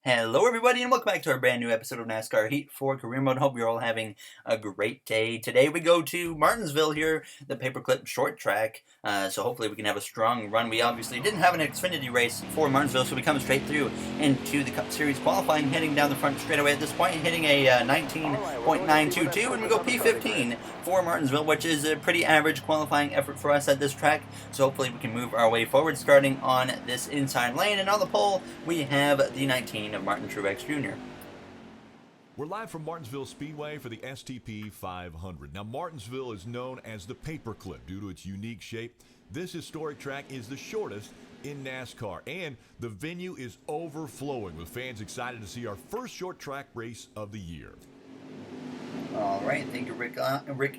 Hello, everybody, and welcome back to our brand new episode of NASCAR Heat 4 Career Mode. Hope you're all having a great day. Today we go to Martinsville here, the paperclip short track. So hopefully we can have a strong run. We obviously didn't have an Xfinity race for Martinsville, so we come straight through into the Cup Series qualifying, heading down the front straightaway at this point, hitting a 19.922, and we go P15 for Martinsville, which is a pretty average qualifying effort for us at this track. So hopefully we can move our way forward, starting on this inside lane. And on the pole, we have the 19 of Martin Truex Jr. We're live from Martinsville Speedway for the STP 500. Now, Martinsville is known as the paperclip due to its unique shape. This historic track is the shortest in NASCAR, and the venue is overflowing with fans excited to see our first short track race of the year. All right, thank you, Rick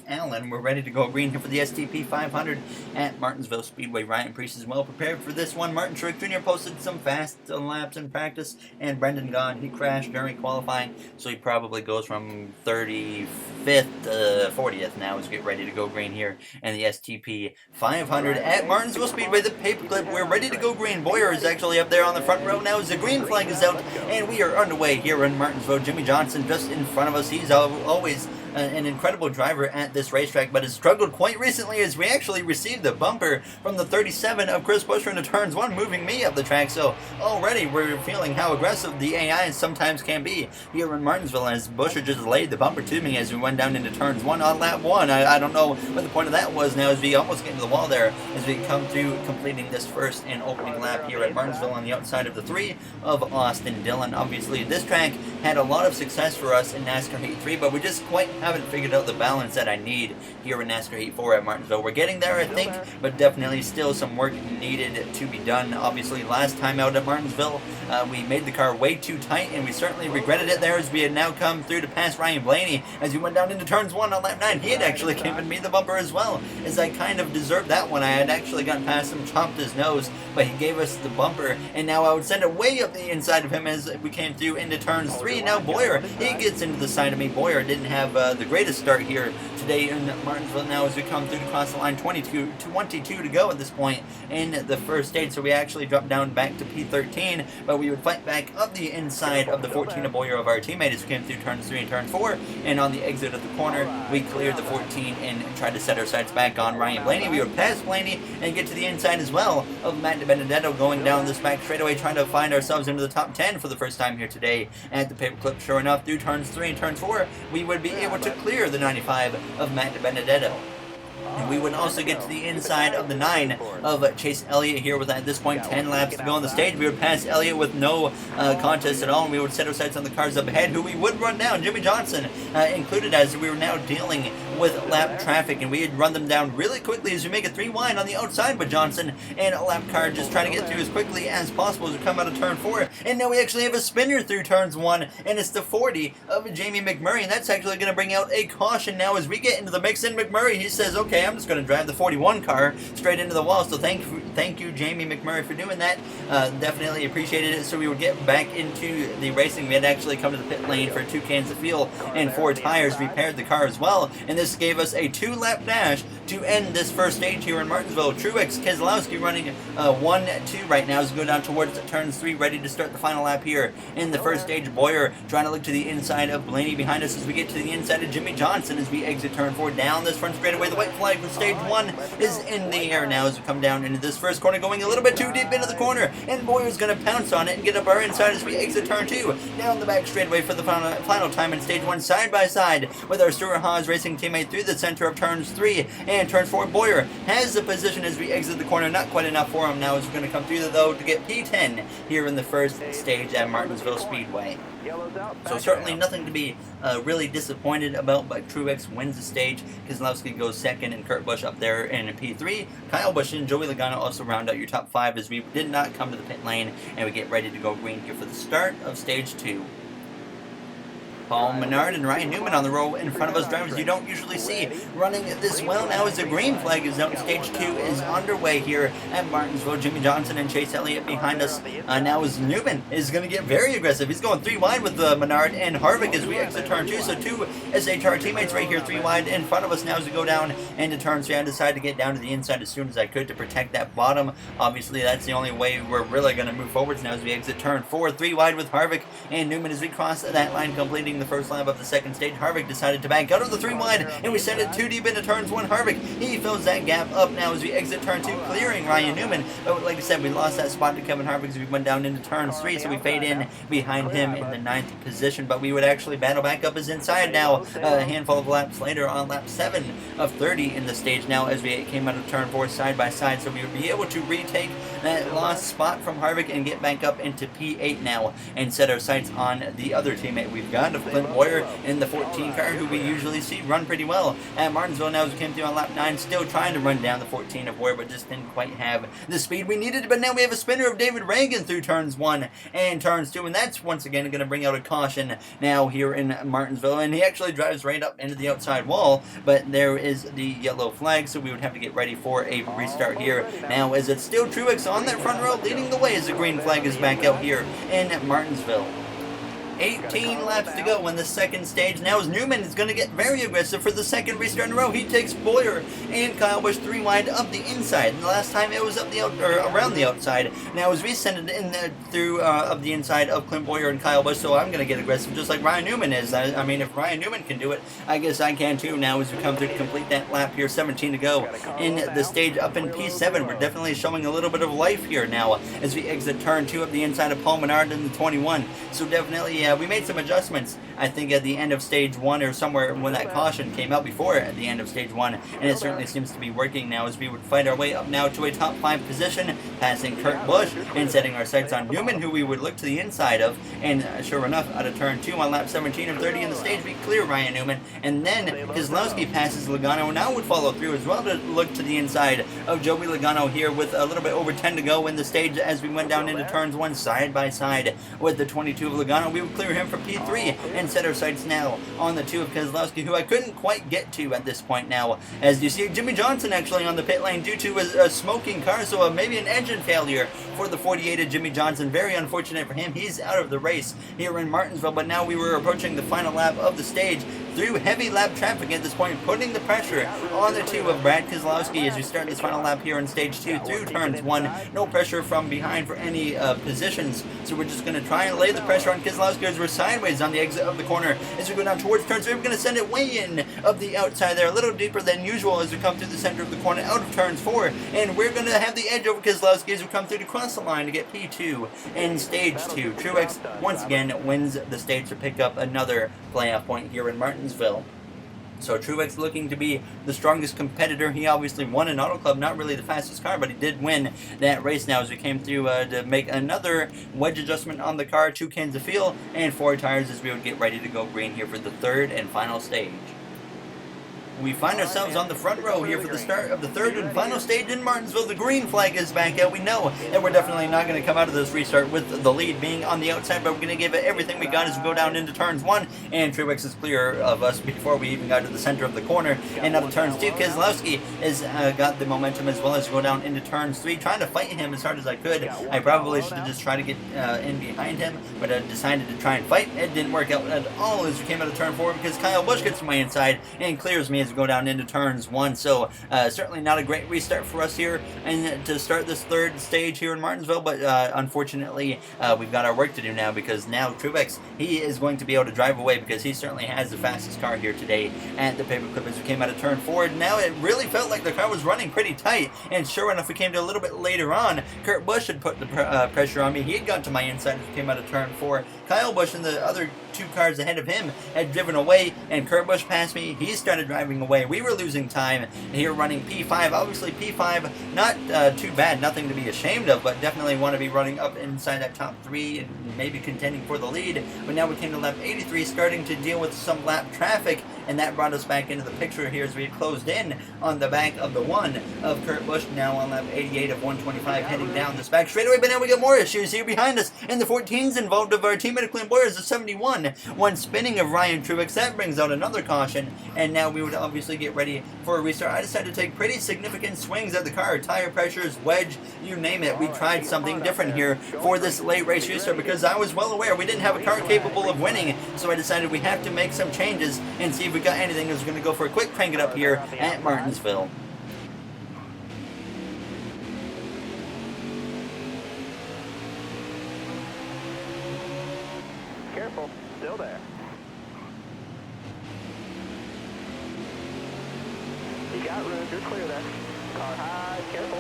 Allen. We're ready to go green here for the STP 500 at Martinsville Speedway. Ryan Preece is well prepared for this one. Martin Truex Jr. posted some fast laps in practice, and Brendan Gaughan, he crashed during qualifying, so he probably goes from 35th to 40th now as we get ready to go green here in the STP 500 at Martinsville Speedway. The paperclip, we're ready to go green. Boyer is actually up there on the front row now as the green flag is out, and we are underway here in Martinsville. Jimmy Johnson just in front of us. He's always an incredible driver at this racetrack, but has struggled quite recently as we actually received the bumper from the 37 of Chris Buescher into turns 1, moving me up the track. So already we're feeling how aggressive the AI sometimes can be here in Martinsville, as Buescher just laid the bumper to me as we went down into turns 1 on lap 1. I don't know what the point of that was now, as we almost get into the wall there as we come through completing this first and opening lap here at Martinsville on the outside of the 3 of Austin Dillon. Obviously this track had a lot of success for us in NASCAR Heat 3, but we just quite haven't figured out the balance that I need here in NASCAR Heat 4 at Martinsville. We're getting there, I think, but definitely still some work needed to be done. Obviously, last time out at Martinsville, we made the car way too tight, and we certainly regretted it there as we had now come through to pass Ryan Blaney as we went down into turns 1 on lap 9. He had actually given me the bumper as well, as I kind of deserved that one. I had actually gotten past him, chopped his nose, but he gave us the bumper, and now I would send it way up the inside of him as we came through into turns 3. Now Boyer, he gets into the side of me. Boyer didn't have the greatest start here today in Martinsville now as we come through to cross the line. 22 to go at this point in the first stage, so we actually dropped down back to P13, but we would fight back up the inside of the 14 of Boyer of our teammate as we came through turns 3 and turn 4, and on the exit of the corner we cleared the 14 and tried to set our sights back on Ryan Blaney. We would pass Blaney and get to the inside as well of Matt DiBenedetto going down this back straightaway, trying to find ourselves into the top 10 for the first time here today at the paperclip. Sure enough, through turns 3 and turns 4 we would be able to clear the 95 of Matt DiBenedetto. And we would also get to the inside of the 9 of Chase Elliott here with, at this point, 10 laps to go on the stage. We would pass Elliott with no contest at all, and we would set our sights on the cars up ahead, who we would run down, Jimmy Johnson included, as we were now dealing with lap traffic, and we had run them down really quickly as we make a 3 wide on the outside, but Johnson and a lap car just trying to get through as quickly as possible as we come out of turn 4. And now we actually have a spinner through turns 1, and it's the 40 of Jamie McMurray, and that's actually going to bring out a caution now as we get into the mix. And McMurray, he says, okay, I'm just going to drive the 41 car straight into the wall. So thank you, Jamie McMurray, for doing that. Definitely appreciated it. So we would get back into the racing. We had actually come to the pit lane for 2 cans of fuel and 4 tires, repaired the car as well, and this gave us a 2-lap dash to end this first stage here in Martinsville. Truex Keselowski running 1-2 right now as we go down towards turns 3, ready to start the final lap here in the first stage. Boyer trying to look to the inside of Blaney behind us as we get to the inside of Jimmy Johnson as we exit turn 4 down this front straightaway. The white flag for stage 1 is in the air now as we come down into this first corner, going a little bit too deep into the corner, and Boyer's going to pounce on it and get up our inside as we exit turn 2 down the back straightaway for the final time in stage 1, side by side with our Stuart Haas racing teammate through the center of turns 3 and turn 4. Boyer has the position as we exit the corner, not quite enough for him now as we're going to come through though to get P10 here in the first stage at Martinsville Speedway. So certainly nothing to be really disappointed about, but Truex wins the stage. Keselowski goes second, and Kurt Busch up there in P3. Kyle Busch and Joey Logano also round out your top 5 as we did not come to the pit lane, and we get ready to go green here for the start of stage 2. Paul Menard and Ryan Newman on the row in front of us. Drivers you don't usually see running this well now as the green flag is out. Stage 2 is underway here at Martinsville. Jimmy Johnson and Chase Elliott behind us. Now as Newman is going to get very aggressive. He's going 3 wide with Menard and Harvick as we exit turn 2. So 2 SHR teammates right here, 3 wide in front of us now as we go down into turn 3. I decided to get down to the inside as soon as I could to protect that bottom. Obviously, that's the only way we're really going to move forwards now as we exit turn 4. 3 wide with Harvick and Newman as we cross that line, completing the first lap of the second stage. Harvick decided to back out of the 3 wide, and we send it 2 deep into turns 1. Harvick, he fills that gap up now as we exit turn 2, clearing Ryan Newman. But like I said, we lost that spot to Kevin Harvick as we went down into turn 3, so we fade in behind him in the 9th position. But we would actually battle back up his inside now a handful of laps later on lap 7 of 30 in the stage now as we came out of turn 4 side by side. So we would be able to retake that lost spot from Harvick and get back up into P8 now and set our sights on the other teammate we've got, of Clint Boyer in the 14 car, who we usually see run pretty well at Martinsville. Now as we came through on lap 9, still trying to run down the 14 of Boyer, but just didn't quite have the speed we needed. But now we have a spinner of David Reagan through turns 1 and turns 2, and that's once again going to bring out a caution now here in Martinsville. And he actually drives right up into the outside wall, but there is the yellow flag, so we would have to get ready for a restart here. Now as it's still Truex on that front row leading the way as the green flag is back out here in Martinsville. 18 laps to go in the second stage. Now as Newman is going to get very aggressive for the second restart in a row. He takes Boyer and Kyle Busch 3 wide up the inside. The last time it was up the around the outside. Now as we send it in through up the inside of Clint Boyer and Kyle Busch, so I'm going to get aggressive just like Ryan Newman is. I mean, if Ryan Newman can do it, I guess I can too. Now as we come through to complete that lap here, 17 to go in the stage up in P7. We're definitely showing a little bit of life here now as we exit turn 2 up the inside of Paul Menard in the 21. So definitely we made some adjustments, I think, at the end of stage 1 or somewhere when that caution came out before at the end of stage 1, and it certainly seems to be working now as we would fight our way up now to a top 5 position, passing Kurt Busch and setting our sights on Newman, who we would look to the inside of. And sure enough, out of turn 2 on lap 17 of 30 in the stage, we clear Ryan Newman, and then Keselowski passes Logano and now would follow through as well to look to the inside of Joey Logano here with a little bit over 10 to go in the stage as we went down into turns 1 side by side with the 22 of Logano. We would clear him for P3 and set our sights now on the 2 of Keselowski, who I couldn't quite get to at this point now. As you see, Jimmy Johnson actually on the pit lane due to a smoking car, so maybe an engine failure for the 48 of Jimmy Johnson. Very unfortunate for him. He's out of the race here in Martinsville, but now we were approaching the final lap of the stage through heavy lap traffic at this point, putting the pressure on the 2 of Brad Keselowski as we start this final lap here in stage 2 through turns 1. No pressure from behind for any positions, so we're just going to try and lay the pressure on Keselowski as we're sideways on the exit of the corner. As we go down towards turn 3, we're going to send it way in of the outside there, a little deeper than usual as we come through the center of the corner out of turns 4, and we're going to have the edge over Keselowski as we come through to cross the line to get P2 in stage 2. Truex once again wins the stage to pick up another playoff point here in Martinsville. So Truex looking to be the strongest competitor. He obviously won an Auto Club, not really the fastest car, but he did win that race now as we came through to make another wedge adjustment on the car, 2 cans of fuel and 4 tires as we would get ready to go green here for the third and final stage. We find ourselves on the front row here for the start of the third and final stage in Martinsville. The green flag is back out. We know that we're definitely not going to come out of this restart with the lead being on the outside, but we're going to give it everything we got as we go down into turns 1, and Truex is clear of us before we even got to the center of the corner. And out of turns 2, Keselowski has got the momentum as well as go down into turns 3, trying to fight him as hard as I could. I probably should have just tried to get in behind him, but I decided to try and fight. It didn't work out at all as we came out of turn 4 because Kyle Busch gets to my inside and clears me as we go down into turns 1. So certainly not a great restart for us here and to start this third stage here in Martinsville, but unfortunately we've got our work to do now, because now Truex, he is going to be able to drive away because he certainly has the fastest car here today at the paperclip as we came out of turn 4. Now it really felt like the car was running pretty tight, and sure enough, we came to a little bit later on. Kurt Busch had put the pressure on me. He had got to my inside as we came out of turn 4. Kyle Busch and the other 2 cars ahead of him had driven away, and Kurt Busch passed me. He started driving away. We were losing time here running P5. Obviously P5 not too bad, nothing to be ashamed of, but definitely want to be running up inside that top 3 and maybe contending for the lead. But now we came to lap 83, starting to deal with some lap traffic and that brought us back into the picture here as we closed in on the back of the one of Kurt Busch, now on lap 88 of 125, heading down this back straightaway. But now we got more issues here behind us, and the 14s involved of our teammate Clint Boyers, the 71, one spinning of Ryan Truex. That brings out another caution, and now we would obviously get ready for a restart. I decided to take pretty significant swings at the car, tire pressures, wedge, you name it. We tried something different here for this late race restart because I was well aware we didn't have a car capable of winning, so I decided we have to make some changes and see if we got anything. I was going to go for a quick crank it up here at Martinsville. Careful, still there. You got room, you're clear there. Car high, careful.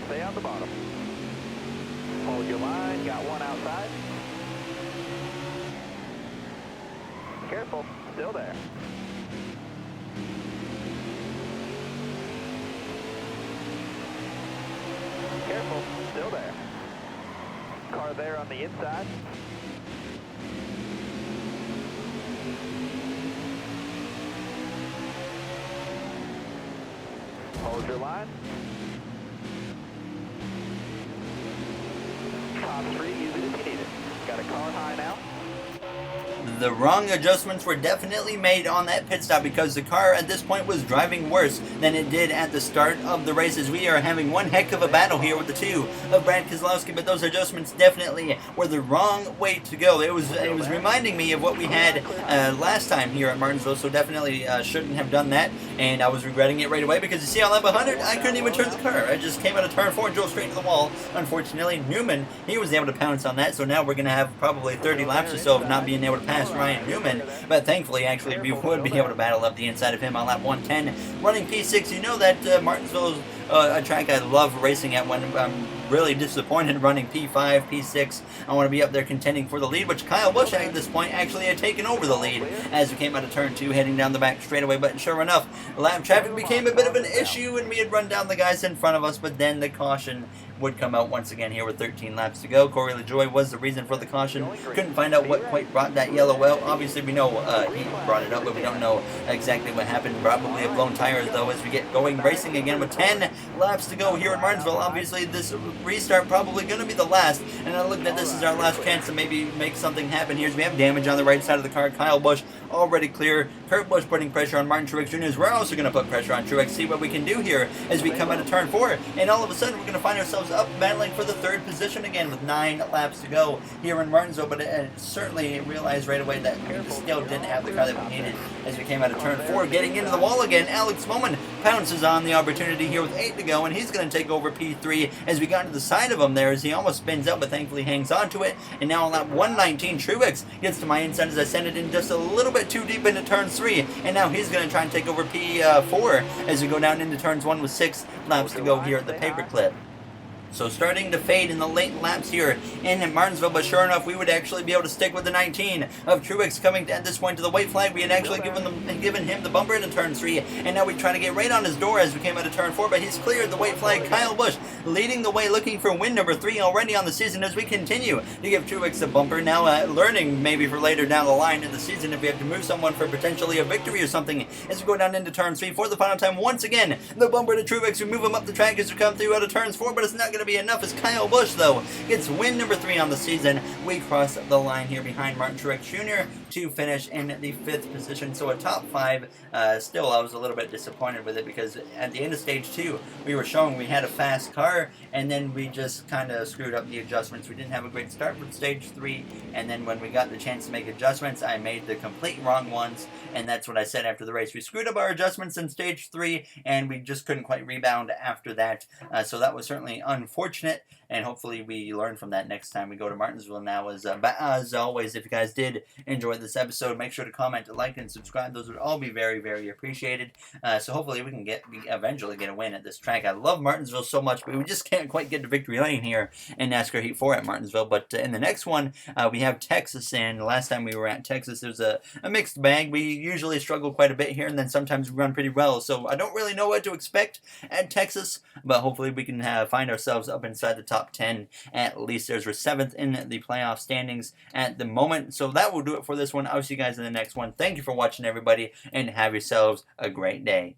Stay on the bottom. Hold your line, got one outside. Careful, still there. Careful, still there. Car there on the inside. Hold your line. Top 3, use it if you need it. Got a car high now. The wrong adjustments were definitely made on that pit stop because the car at this point was driving worse than it did at the start of the races. We are having one heck of a battle here with the two of Brad Keselowski, but those adjustments definitely were the wrong way to go. It was reminding me of what we had last time here at Martinsville, so definitely shouldn't have done that, and I was regretting it right away because you see on lap 100, I couldn't even turn the car. I just came out of turn 4 and drove straight into the wall. Unfortunately, Newman, he was able to pounce on that, so now we're going to have probably 30 laps or so of not being able to pass Ryan Newman, but thankfully, actually, we would be able to battle up the inside of him on lap 110. Running P6, you know that Martinsville is a track I love racing at when I'm really disappointed running P5, P6. I want to be up there contending for the lead, which Kyle Busch at this point actually had taken over the lead as we came out of turn 2, heading down the back straightaway. But sure enough, lap traffic became a bit of an issue, and we had run down the guys in front of us, but then the caution would come out once again here with 13 laps to go. Corey LaJoie was the reason for the caution. Couldn't find out what quite brought that yellow out. Obviously, we know he brought it up, but we don't know exactly what happened. Probably a blown tires, though, as we get going racing again with 10 laps to go here at Martinsville. Obviously, this restart probably going to be the last, and I looked at this as our last chance to maybe make something happen here. As we have damage on the right side of the car. Kyle Busch already clear. Kurt Busch putting pressure on Martin Truex Jr. We're also going to put pressure on Truex, see what we can do here as we come out of turn 4, and all of a sudden we're going to find ourselves up battling for the 3rd position again with 9 laps to go here in Martinsville. But certainly realized right away that we still didn't have the car that we needed as we came out of turn 4, getting into the wall again. Alex Bowman pounces on the opportunity here with 8 to go, and he's going to take over P3 as we got to the side of him there as he almost spins out, but thankfully hangs on to it. And now on lap 119, Truex gets to my inside as I send it in just a little bit too deep into turn 3, and now he's going to try and take over P4 as we go down into turns 1 with 6 laps to go here at the paperclip. So starting to fade in the late laps here in Martinsville, but sure enough, we would actually be able to stick with the 19 of Truex coming at this point to the white flag. We had actually given him the bumper into turn 3, and now we try to get right on his door as we came out of turn 4, but he's cleared the white flag. Kyle Busch leading the way, looking for win number 3 already on the season as we continue to give Truex a bumper. Now learning maybe for later down the line in the season if we have to move someone for potentially a victory or something as we go down into turn 3 for the final time. Once again, the bumper to Truex. We move him up the track as we come through out of turns 4, but it's not going to be enough as Kyle Busch, though, gets win number 3 on the season. We cross the line here behind Martin Truex Jr. to finish in the 5th position. So a top 5. Still, I was a little bit disappointed with it because at the end of stage 2, we were showing we had a fast car, and then we just kind of screwed up the adjustments. We didn't have a great start for stage 3, and then when we got the chance to make adjustments, I made the complete wrong ones, and that's what I said after the race. We screwed up our adjustments in stage 3, and we just couldn't quite rebound after that. So that was certainly unfortunate. And hopefully we learn from that next time we go to Martinsville. Now, as always, if you guys did enjoy this episode, make sure to comment, like, and subscribe. Those would all be very, very appreciated. So hopefully we can eventually get a win at this track. I love Martinsville so much, but we just can't quite get to victory lane here in NASCAR Heat 4 at Martinsville. But in the next one, we have Texas, and the last time we were at Texas, there's a mixed bag. We usually struggle quite a bit here, and then sometimes we run pretty well. So I don't really know what to expect at Texas, but hopefully we can find ourselves themselves up inside the top 10 at least. There's 7th in the playoff standings at the moment. So that will do it for this one. I'll see you guys in the next one. Thank you for watching, everybody, and have yourselves a great day.